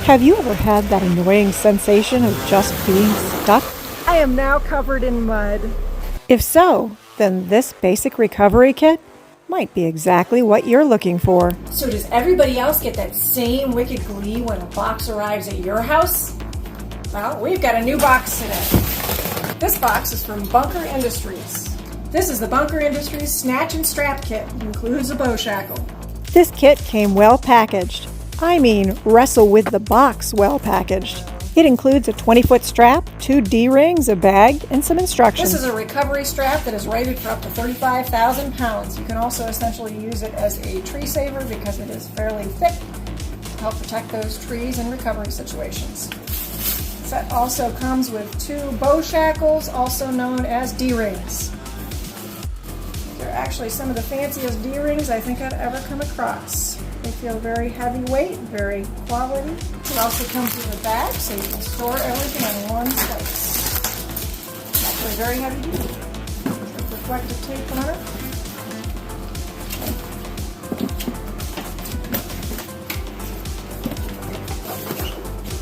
Have you ever had that annoying sensation of just being stuck? I am now covered in mud. If so, then this basic recovery kit might be exactly what you're looking for. So does everybody else get that same wicked glee when a box arrives at your house? Well, we've got a new box today. This box is from Bunker Industries. This is the Bunker Industries Snatch and Strap Kit. It includes a bow shackle. This kit came well packaged. I mean, wrestle with the box well packaged. It includes a 20-foot strap, 2 D-rings, a bag, and some instructions. This is a recovery strap that is rated for up to 35,000 pounds. You can also essentially use it as a tree saver because it is fairly thick to help protect those trees in recovery situations. The set also comes with 2 bow shackles, also known as D-rings. They're actually some of the fanciest D-rings I think I've ever come across. They feel very heavyweight, very quality. It also comes with a bag so you can store everything in one place. Actually very heavy duty. There's reflective tape on it.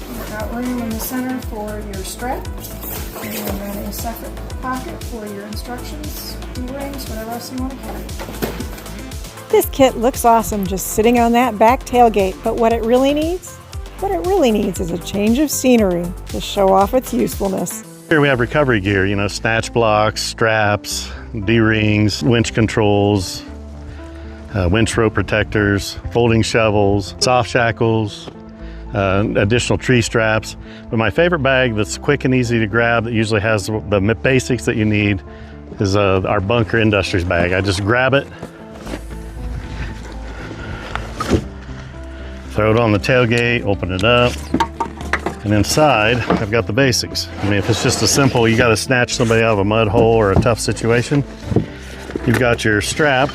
You've got room in the center for your strap, and then a separate pocket for your instructions, D-rings, whatever else you want to carry. This kit looks awesome just sitting on that back tailgate, but what it really needs? What it really needs is a change of scenery to show off its usefulness. Here we have recovery gear, snatch blocks, straps, D-rings, winch controls, winch rope protectors, folding shovels, soft shackles, additional tree straps. But my favorite bag that's quick and easy to grab that usually has the basics that you need is our Bunker Industries bag. I just grab it, throw it on the tailgate, open it up, and inside I've got the basics. I mean, if it's just a simple, you got to snatch somebody out of a mud hole or a tough situation, you've got your strap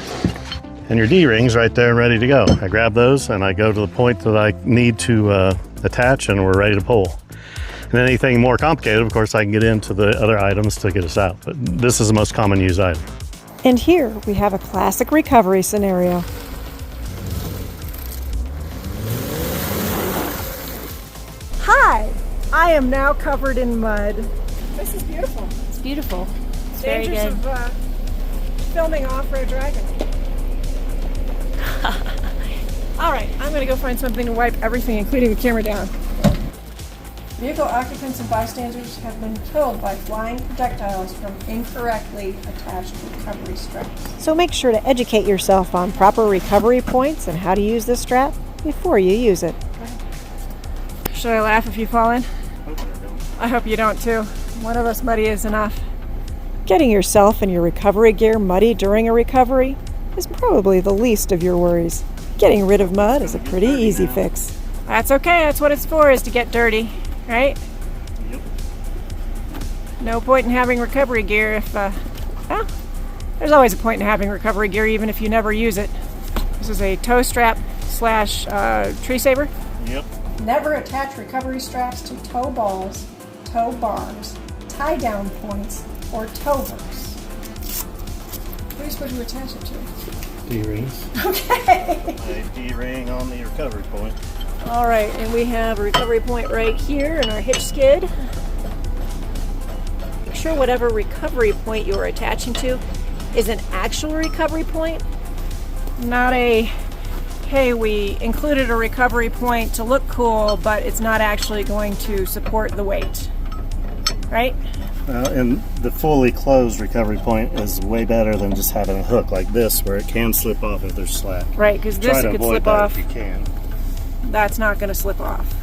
and your D-rings right there and ready to go. I grab those and I go to the point that I need to attach, and we're ready to pull. And anything more complicated, of course, I can get into the other items to get us out, but this is the most common used item. And here we have a classic recovery scenario. Hi! I am now covered in mud. This is beautiful. It's beautiful. It's very Dangers good. of filming Off-Road Dragon. All right, I'm going to go find something to wipe everything, including the camera, down. Vehicle occupants and bystanders have been killed by flying projectiles from incorrectly attached recovery straps. So make sure to educate yourself on proper recovery points and how to use this strap before you use it. Should I laugh if you fall in? I hope you don't too. One of us muddy is enough. Getting yourself and your recovery gear muddy during a recovery is probably the least of your worries. Getting rid of mud is a pretty easy fix. That's okay, that's what it's for, is to get dirty, right? Yep. No point in having recovery gear if, well, there's always a point in having recovery gear even if you never use it. This is a tow strap slash tree saver. Yep. Never attach recovery straps to tow balls, tow bars, tie-down points, or towers. What are you supposed to attach it to? D-rings. Okay. A D-ring on the recovery point. All right, and we have a recovery point right here in our hitch skid. Make sure whatever recovery point you're attaching to is an actual recovery point. Not a, hey, we included a recovery point to look cool, but it's not actually going to support the weight, right? And the fully closed recovery point is way better than just having a hook like this where it can slip off if there's slack. Right, because this Try to could avoid slip that off. if you can. That's not going to slip off.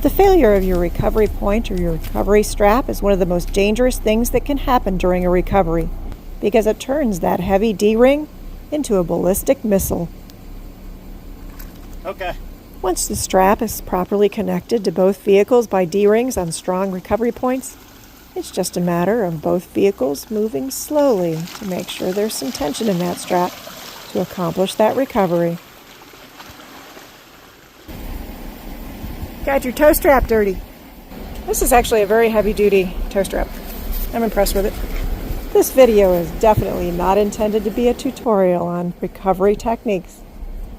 The failure of your recovery point or your recovery strap is one of the most dangerous things that can happen during a recovery because it turns that heavy D-ring into a ballistic missile. Okay. Once the strap is properly connected to both vehicles by D-rings on strong recovery points, it's just a matter of both vehicles moving slowly to make sure there's some tension in that strap to accomplish that recovery. Got your toe strap dirty. This is actually a very heavy-duty toe strap. I'm impressed with it. This video is definitely not intended to be a tutorial on recovery techniques.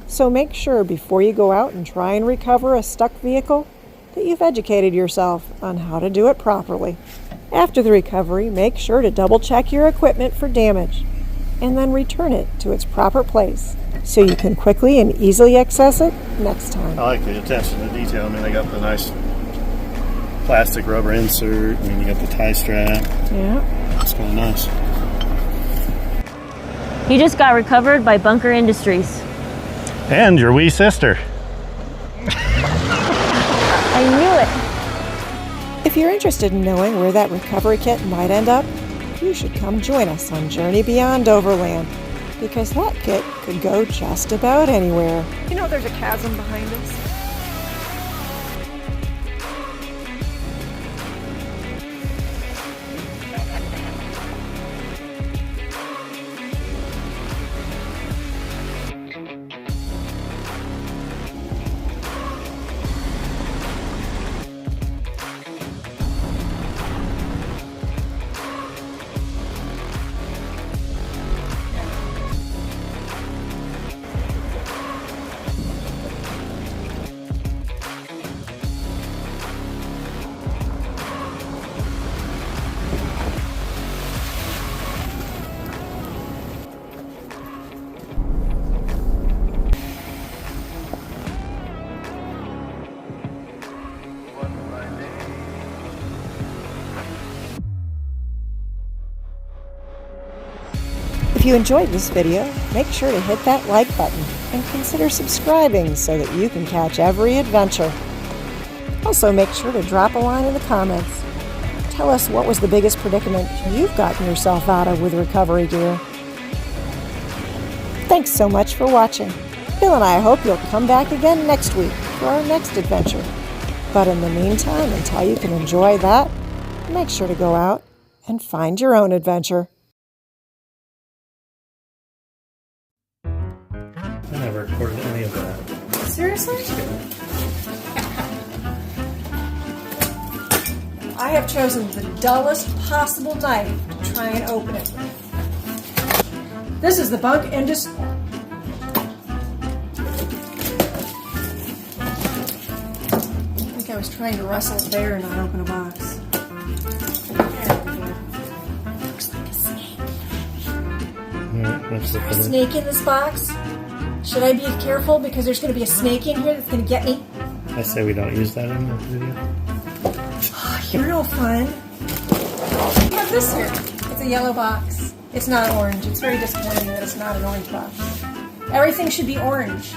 So make sure before you go out and try and recover a stuck vehicle that you've educated yourself on how to do it properly. After the recovery, make sure to double check your equipment for damage and then return it to its proper place so you can quickly and easily access it next time. I like the attention to detail. I mean, they got the nice plastic rubber insert. I mean, you got the tie strap. Yeah. It's kind of nice. He just got recovered by Bunker Industries. And your wee sister. I knew it. If you're interested in knowing where that recovery kit might end up, you should come join us on Journey Beyond Overland, because that kit could go just about anywhere. You know there's a chasm behind us? If you enjoyed this video, make sure to hit that like button and consider subscribing so that you can catch every adventure. Also, make sure to drop a line in the comments. Tell us what was the biggest predicament you've gotten yourself out of with recovery gear. Thanks so much for watching. Bill and I hope you'll come back again next week for our next adventure. But in the meantime, until you can enjoy that, make sure to go out and find your own adventure. I never recorded any of that. Seriously? I have chosen the dullest possible knife to try and open it with. This is the Bunk Industry. I think I was trying to wrestle a bear and not open a box. Looks like a snake. Let's look A at it. snake in this box? Should I be careful because there's going to be a snake in here that's going to get me? I say we don't use that in the video. You're no fun. We have this here. It's a yellow box. It's not orange. It's very disappointing that it's not an orange box. Everything should be orange.